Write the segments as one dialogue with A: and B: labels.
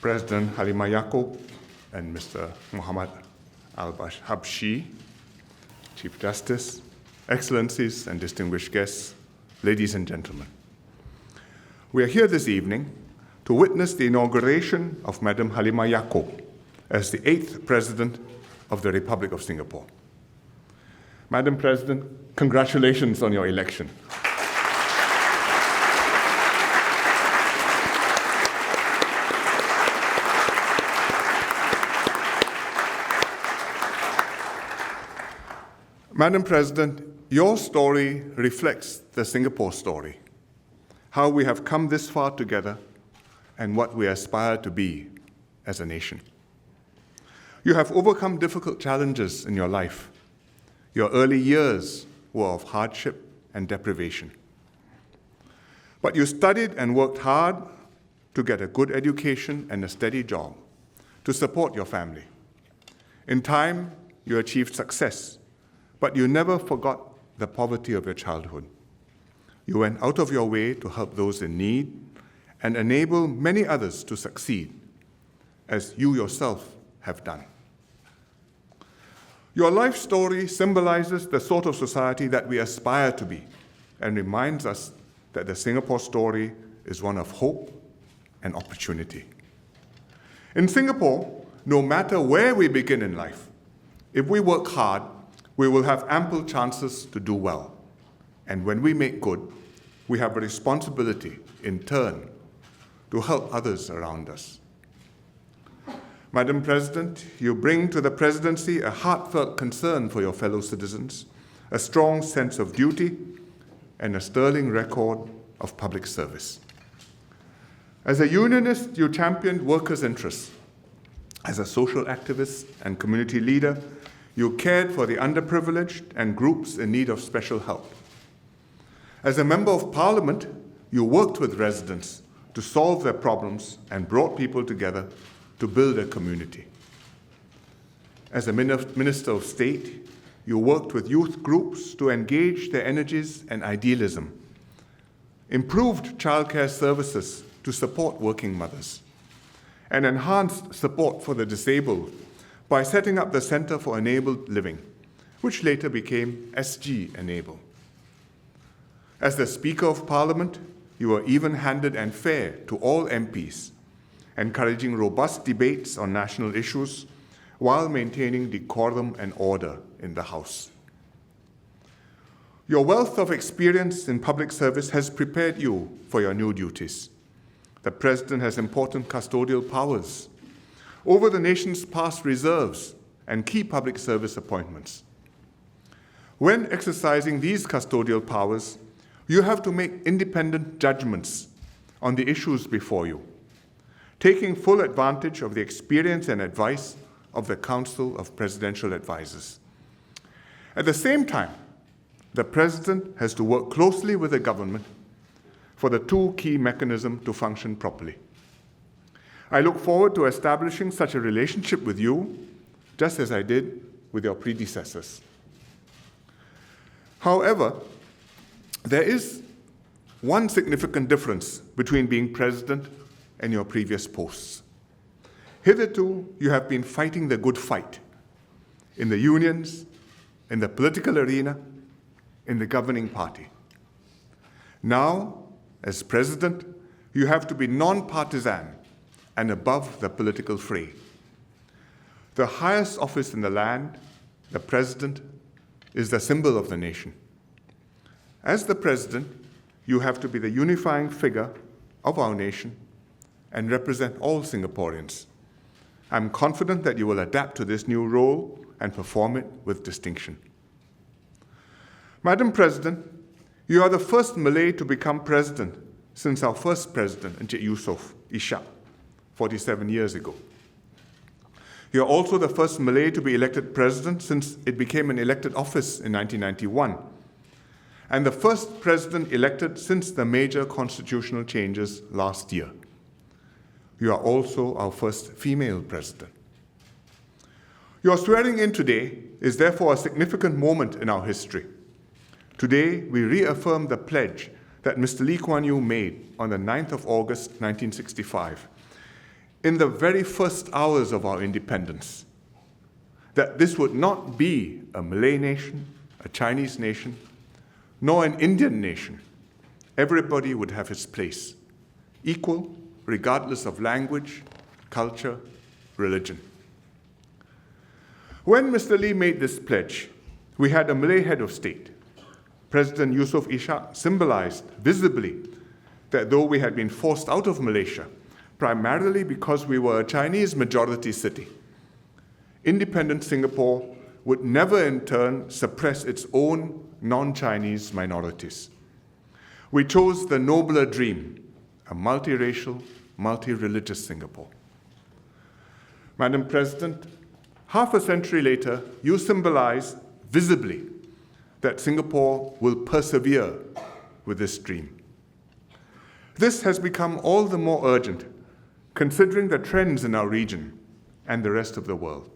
A: President Halimah Yacob and Mr. Muhammad Al-Habshi, Chief Justice, Excellencies and distinguished guests, ladies and gentlemen. We are here this evening to witness the inauguration of Madam Halimah Yacob as the 8th President of the Republic of Singapore. Madam President, congratulations on your election. Madam President, your story reflects the Singapore story, how we have come this far together and what we aspire to be as a nation. You have overcome difficult challenges in your life. Your early years were of hardship and deprivation. But you studied and worked hard to get a good education and a steady job to support your family. In time, you achieved success, but you never forgot the poverty of your childhood. You went out of your way to help those in need and enable many others to succeed, as you yourself have done. Your life story symbolizes the sort of society that we aspire to be and reminds us that the Singapore story is one of hope and opportunity. In Singapore, no matter where we begin in life, if we work hard, we will have ample chances to do well. And when we make good, we have a responsibility, in turn, to help others around us. Madam President, you bring to the presidency a heartfelt concern for your fellow citizens, a strong sense of duty, and a sterling record of public service. As a unionist, you championed workers' interests. As a social activist and community leader, you cared for the underprivileged and groups in need of special help. As a member of Parliament, you worked with residents to solve their problems and brought people together to build a community. As a Minister of State, you worked with youth groups to engage their energies and idealism, improved childcare services to support working mothers, and enhanced support for the disabled by setting up the Centre for Enabled Living, which later became SG Enable. As the Speaker of Parliament, you were even-handed and fair to all MPs, encouraging robust debates on national issues while maintaining decorum and order in the House. Your wealth of experience in public service has prepared you for your new duties. The President has important custodial powers over the nation's past reserves and key public service appointments. When exercising these custodial powers, you have to make independent judgments on the issues before you, taking full advantage of the experience and advice of the Council of Presidential Advisors. At the same time, the President has to work closely with the government for the two key mechanisms to function properly. I look forward to establishing such a relationship with you, just as I did with your predecessors. However, there is one significant difference between being president and your previous posts. Hitherto, you have been fighting the good fight in the unions, in the political arena, in the governing party. Now, as president, you have to be non-partisan and above the political fray. The highest office in the land, the President, is the symbol of the nation. As the President, you have to be the unifying figure of our nation and represent all Singaporeans. I'm confident that you will adapt to this new role and perform it with distinction. Madam President, you are the first Malay to become president since our first president, Encik Yusof Ishak, 47 years ago. You are also the first Malay to be elected president since it became an elected office in 1991, and the first president elected since the major constitutional changes last year. You are also our first female president. Your swearing in today is therefore a significant moment in our history. Today, we reaffirm the pledge that Mr. Lee Kuan Yew made on the 9th of August, 1965, in the very first hours of our independence that this would not be a Malay nation, a Chinese nation, nor an Indian nation. Everybody would have his place, equal, regardless of language, culture, religion. When Mr. Lee made this pledge, we had a Malay head of state. President Yusof Ishak symbolized visibly that though we had been forced out of Malaysia, primarily because we were a Chinese majority city, independent Singapore would never in turn suppress its own non-Chinese minorities. We chose the nobler dream, a multiracial, multi-religious Singapore. Madam President, half a century later, you symbolize visibly that Singapore will persevere with this dream. This has become all the more urgent considering the trends in our region and the rest of the world.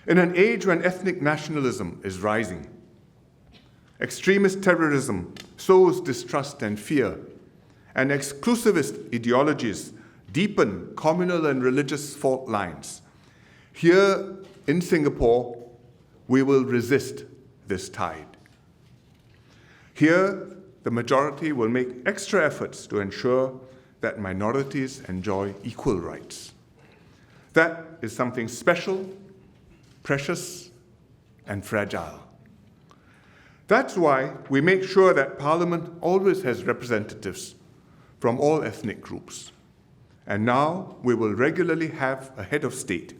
A: In an age when ethnic nationalism is rising, extremist terrorism sows distrust and fear, and exclusivist ideologies deepen communal and religious fault lines, here in Singapore, we will resist this tide. Here, the majority will make extra efforts to ensure that minorities enjoy equal rights. That is something special, precious, and fragile. That's why we make sure that Parliament always has representatives from all ethnic groups. And now we will regularly have a head of state,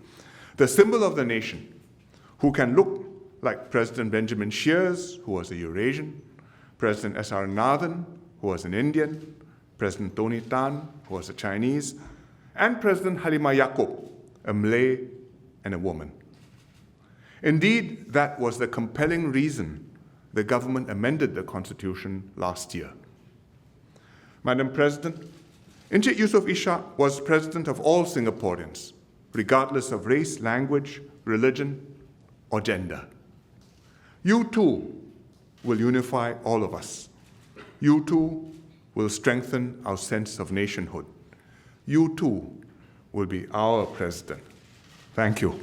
A: the symbol of the nation, who can look like President Benjamin Sheares, who was a Eurasian, President S.R. Nathan, who was an Indian, President Tony Tan, who was a Chinese, and President Halimah Yacob, a Malay and a woman. Indeed, that was the compelling reason the government amended the Constitution last year. Madam President, Encik Yusof Ishak was president of all Singaporeans, regardless of race, language, religion, or gender. You too will unify all of us. You too will strengthen our sense of nationhood. You too will be our president. Thank you.